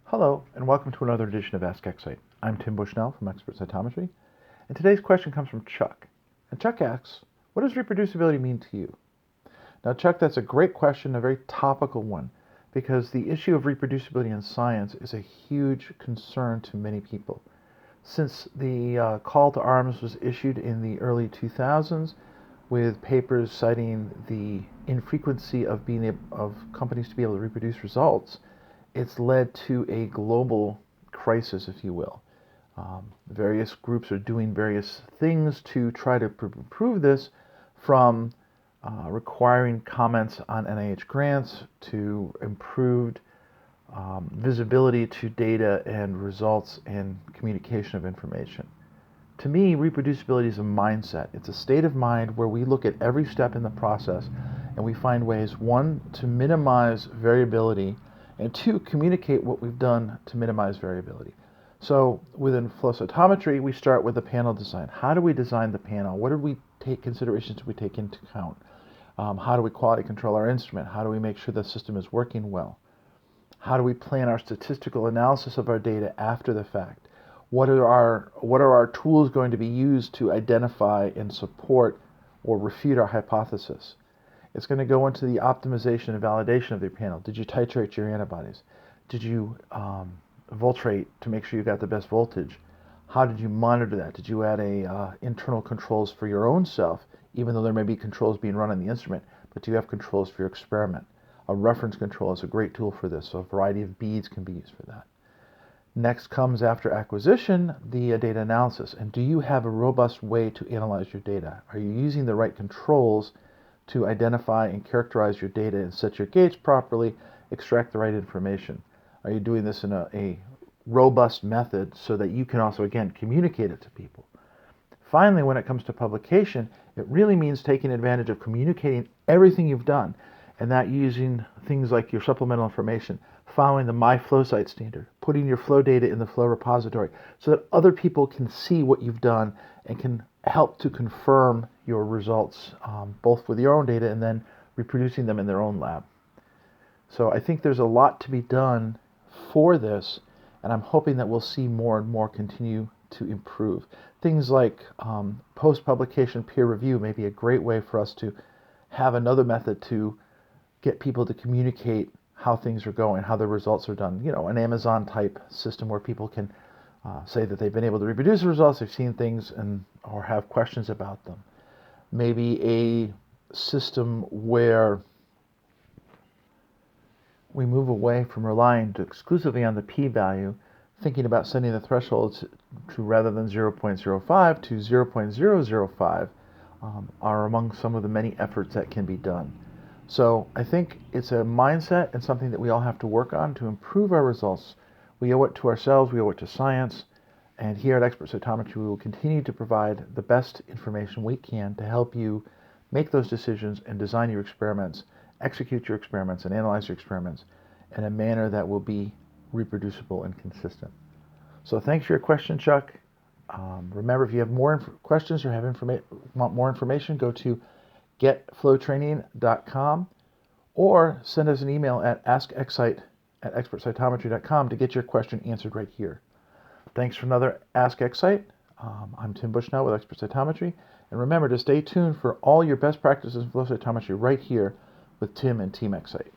Hello, and welcome to another edition of Ask Excite. I'm Tim Bushnell from Expert Cytometry, and today's question comes from Chuck. And Chuck asks, what does reproducibility mean to you? Now, Chuck, that's a great question, a very topical one, because the issue of reproducibility in science is a huge concern to many people. Since the call to arms was issued in the early 2000s, with papers citing the infrequency of companies to be able to reproduce results, it's led to a global crisis, if you will. Various groups are doing various things to try to improve this, from requiring comments on NIH grants to improved visibility to data and results and communication of information. To me, reproducibility is a mindset. It's a state of mind where we look at every step in the process and we find ways, one, to minimize variability, and two, communicate what we've done to minimize variability. So within flow cytometry, we start with the panel design. How do we design the panel? What considerations do we take into account? How do we quality control our instrument? How do we make sure the system is working well? How do we plan our statistical analysis of our data after the fact? What are our tools going to be used to identify and support or refute our hypothesis? It's going to go into the optimization and validation of your panel. Did you titrate your antibodies? Did you voltrate to make sure you got the best voltage? How did you monitor that? Did you add internal controls for your own self, even though there may be controls being run on the instrument, but do you have controls for your experiment? A reference control is a great tool for this, so a variety of beads can be used for that. Next comes, after acquisition, the data analysis. And do you have a robust way to analyze your data? Are you using the right controls to identify and characterize your data and set your gates properly, extract the right information? Are you doing this in a robust method so that you can also, again, communicate it to people? Finally, when it comes to publication, it really means taking advantage of communicating everything you've done, and that using things like your supplemental information, following the MIFLOWCyte standard, putting your flow data in the flow repository so that other people can see what you've done and can help to confirm your results, both with your own data and then reproducing them in their own lab. So I think there's a lot to be done for this, and I'm hoping that we'll see more and more continue to improve. Things like post-publication peer review may be a great way for us to have another method to get people to communicate how things are going, how the results are done. You know, an Amazon type system where people can say that they've been able to reproduce the results, they've seen things, or have questions about them. Maybe a system where we move away from relying exclusively on the p-value, thinking about setting the thresholds to, rather than 0.05 to 0.005, are among some of the many efforts that can be done. So I think it's a mindset and something that we all have to work on to improve our results. We owe it to ourselves, we owe it to science, and here at Expert Cytometry we will continue to provide the best information we can to help you make those decisions and design your experiments, execute your experiments, and analyze your experiments in a manner that will be reproducible and consistent. So thanks for your question, Chuck. Remember, if you have more questions or want more information, go to getflowtraining.com or send us an email at askexcite@expertcytometry.com to get your question answered right here. Thanks for another Ask Excite. I'm Tim Bushnell with Expert Cytometry, and remember to stay tuned for all your best practices in flow cytometry right here with Tim and Team Excite.